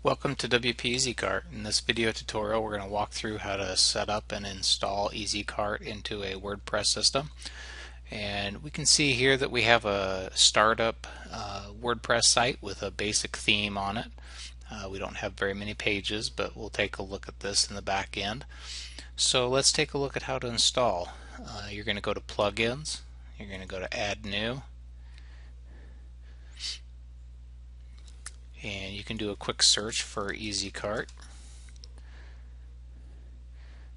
Welcome to WP EasyCart. In this video tutorial, we're going to walk through how to set up and install EasyCart into a WordPress system. And we can see here that we have a startup WordPress site with a basic theme on it. We don't have very many pages, but we'll take a look at this in the back end. So let's take a look at how to install. You're going to go to Plugins. You're going to go to Add New. And you can do a quick search for EasyCart.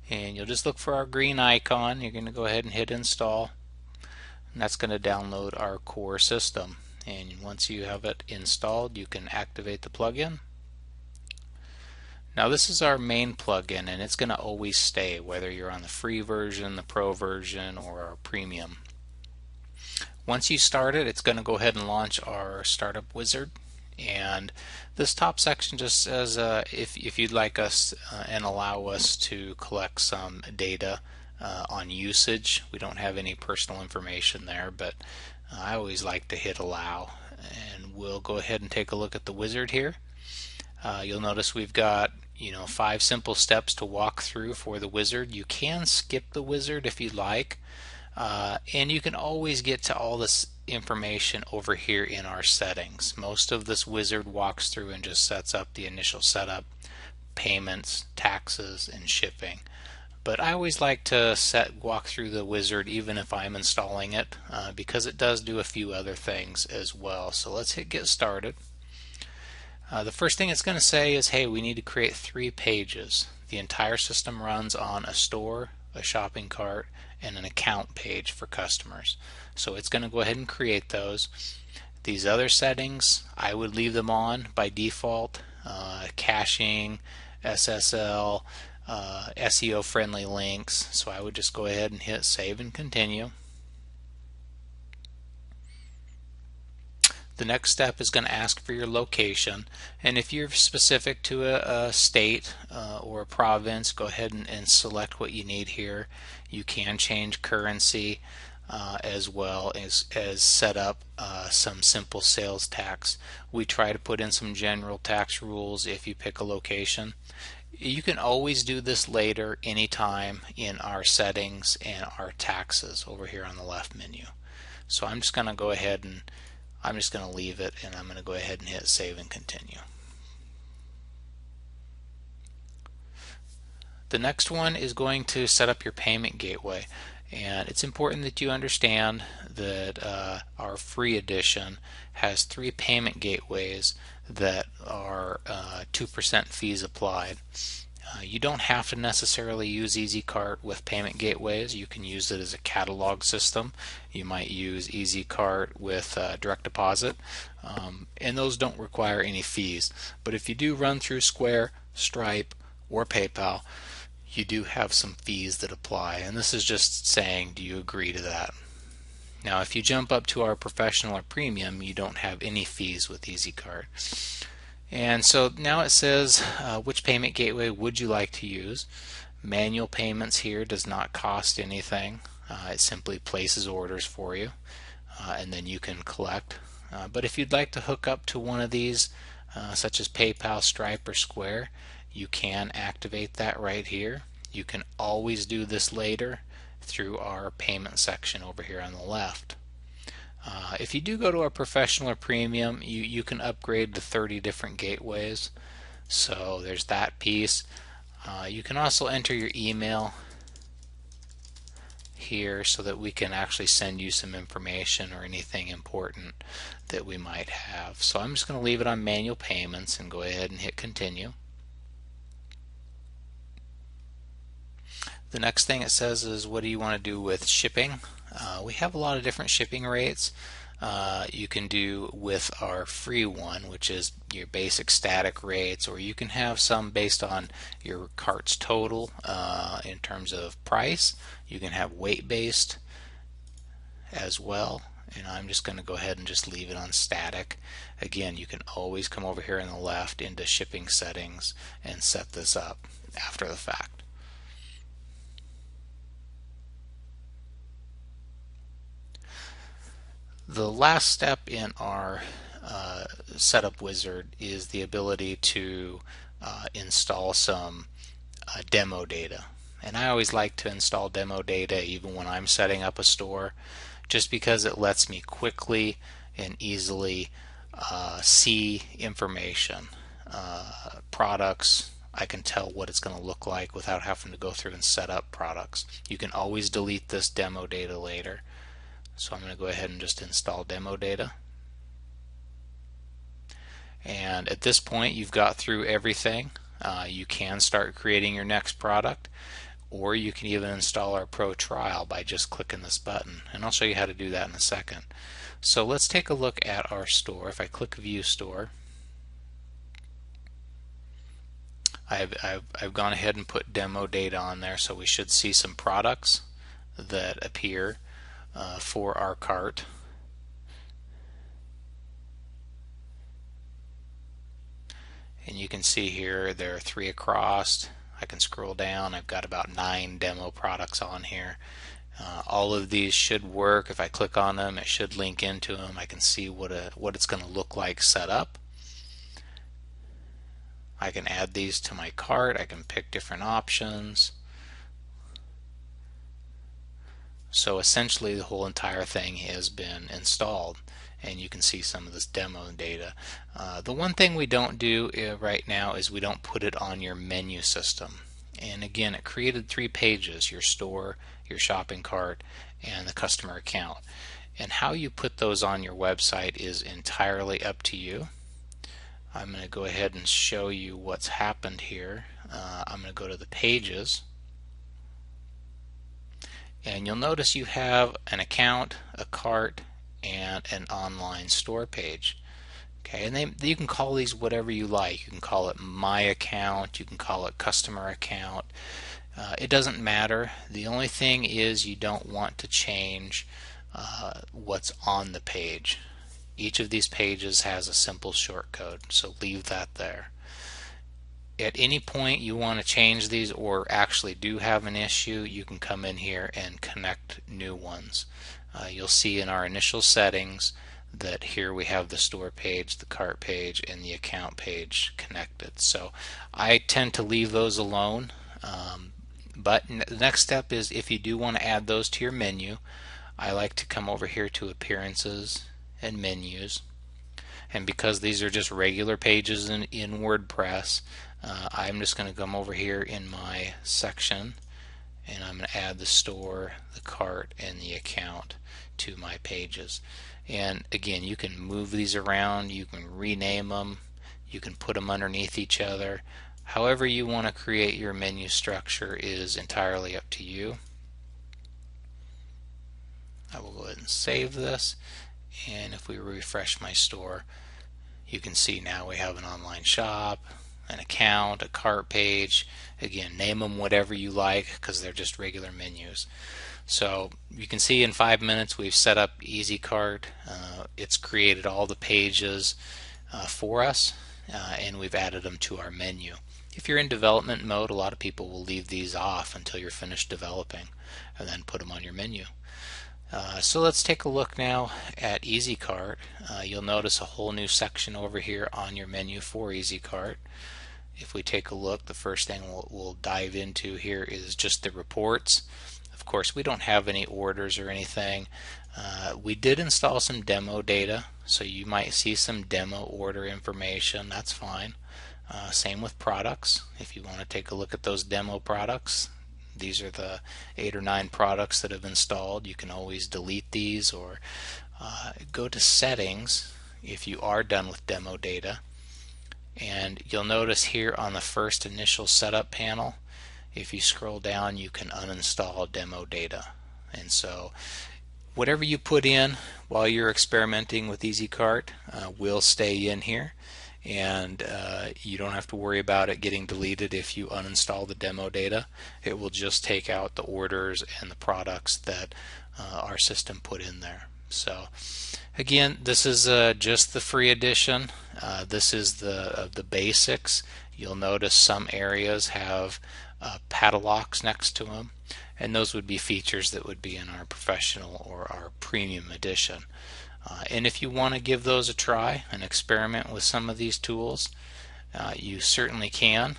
And you'll just look for our green icon. You're going to go ahead and hit install. And that's going to download our core system. And once you have it installed, you can activate the plugin. Now this is our main plugin, and it's going to always stay, whether you're on the free version, the pro version, or our premium. Once you start it, it's going to go ahead and launch our startup wizard. And this top section just says if you'd like us and allow us to collect some data on usage. We don't have any personal information there, but I always like to hit allow, and we'll go ahead and take a look at the wizard here. You'll notice we've got 5 simple steps to walk through for the wizard. You can skip the wizard if you like, and you can always get to all this information over here in our settings. Most of this wizard walks through and just sets up the initial setup, payments, taxes, and shipping. But I always like to walk through the wizard even if I'm installing it, because it does do a few other things as well. So let's hit get started. The first thing it's going to say is, hey, we need to create 3 pages. The entire system runs on a store, a shopping cart, and an account page for customers. So it's going to go ahead and create those. These other settings, I would leave them on by default. Caching, SSL, SEO friendly links. So I would just go ahead and hit save and continue. The next step is going to ask for your location, and if you're specific to a state or a province, go ahead and select what you need here. You can change currency as well as set up some simple sales tax. We try to put in some general tax rules if you pick a location. You can always do this later anytime in our settings and our taxes over here on the left menu. So I'm just going to go ahead and I'm just going to leave it, and I'm going to go ahead and hit save and continue. The next one is going to set up your payment gateway, and it's important that you understand that our free edition has 3 payment gateways that are 2% fees applied. You don't have to necessarily use EasyCart with payment gateways. You can use it as a catalog system. You might use EasyCart with direct deposit, and those don't require any fees. But if you do run through Square, Stripe, or PayPal, you do have some fees that apply, and this is just saying, do you agree to that? Now if you jump up to our professional or premium, you don't have any fees with EasyCart. And so now it says which payment gateway would you like to use. Manual payments here does not cost anything. It simply places orders for you, and then you can collect. But if you'd like to hook up to one of these, such as PayPal, Stripe, or Square, you can activate that right here. You can always do this later through our payment section over here on the left. If you do go to a professional or premium, you can upgrade to 30 different gateways. So there's that piece. You can also enter your email here so that we can actually send you some information or anything important that we might have. So I'm just going to leave it on manual payments and go ahead and hit continue. The next thing it says is, what do you want to do with shipping? We have a lot of different shipping rates. You can do with our free one, which is your basic static rates, or you can have some based on your cart's total in terms of price. You can have weight based as well, and I'm just going to go ahead and just leave it on static. Again, you can always come over here on the left into shipping settings and set this up after the fact. The last step in our setup wizard is the ability to install some demo data. And I always like to install demo data even when I'm setting up a store, just because it lets me quickly and easily see information, products. I can tell what it's going to look like without having to go through and set up products. You can always delete this demo data later. So I'm going to go ahead and just install demo data. And at this point you've got through everything. You can start creating your next product, or you can even install our Pro trial by just clicking this button, and I'll show you how to do that in a second. So let's take a look at our store. If I click View Store, I've gone ahead and put demo data on there, so we should see some products that appear for our cart. And you can see here there are 3 across. I can scroll down. I've got about 9 demo products on here. All of these should work. If I click on them, it should link into them. I can see what it's going to look like set up. I can add these to my cart. I can pick different options. So essentially the whole entire thing has been installed, and you can see some of this demo data. The one thing we don't do right now is we don't put it on your menu system. And again, it created 3 pages: your store, your shopping cart, and the customer account. And how you put those on your website is entirely up to you. I'm going to go ahead and show you what's happened here. I'm going to go to the pages, and you'll notice you have an account, a cart, and an online store page. Okay, and you can call these whatever you like. You can call it My Account, you can call it Customer Account. It doesn't matter. The only thing is you don't want to change what's on the page. Each of these pages has a simple shortcode, so leave that there. At any point you want to change these or actually do have an issue, you can come in here and connect new ones. You'll see in our initial settings that here we have the store page, the cart page, and the account page connected. So I tend to leave those alone. But the next step is, if you do want to add those to your menu, I like to come over here to Appearances and Menus. And because these are just regular pages in WordPress, I'm just going to come over here in my section, and I'm going to add the store, the cart, and the account to my pages. And again, you can move these around, you can rename them, you can put them underneath each other. However you want to create your menu structure is entirely up to you. I will go ahead and save this, and if we refresh my store, you can see now we have an online shop, an account, a cart page. Again, name them whatever you like because they're just regular menus. So you can see in 5 minutes we've set up EasyCart. It's created all the pages for us, and we've added them to our menu. If you're in development mode, a lot of people will leave these off until you're finished developing and then put them on your menu. So let's take a look now at EasyCart. You'll notice a whole new section over here on your menu for EasyCart. If we take a look, the first thing we'll dive into here is just the reports. Of course, we don't have any orders or anything. We did install some demo data, so you might see some demo order information. That's fine. Same with products. If you want to take a look at those demo products, these are the 8 or 9 products that have installed. You can always delete these or go to Settings if you are done with demo data. And you'll notice here on the first initial setup panel, if you scroll down, you can uninstall demo data. And so whatever you put in while you're experimenting with EasyCart will stay in here, and you don't have to worry about it getting deleted if you uninstall the demo data. It will just take out the orders and the products that our system put in there. So again, this is just the free edition. This is the basics. You'll notice some areas have padlocks next to them, and those would be features that would be in our professional or our premium edition. And if you want to give those a try and experiment with some of these tools, you certainly can.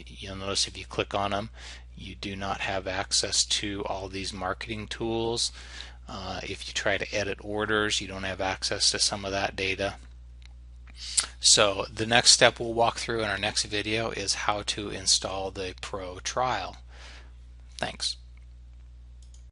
You'll notice if you click on them, you do not have access to all these marketing tools. If you try to edit orders, you don't have access to some of that data. So the next step we'll walk through in our next video is how to install the Pro trial. Thanks.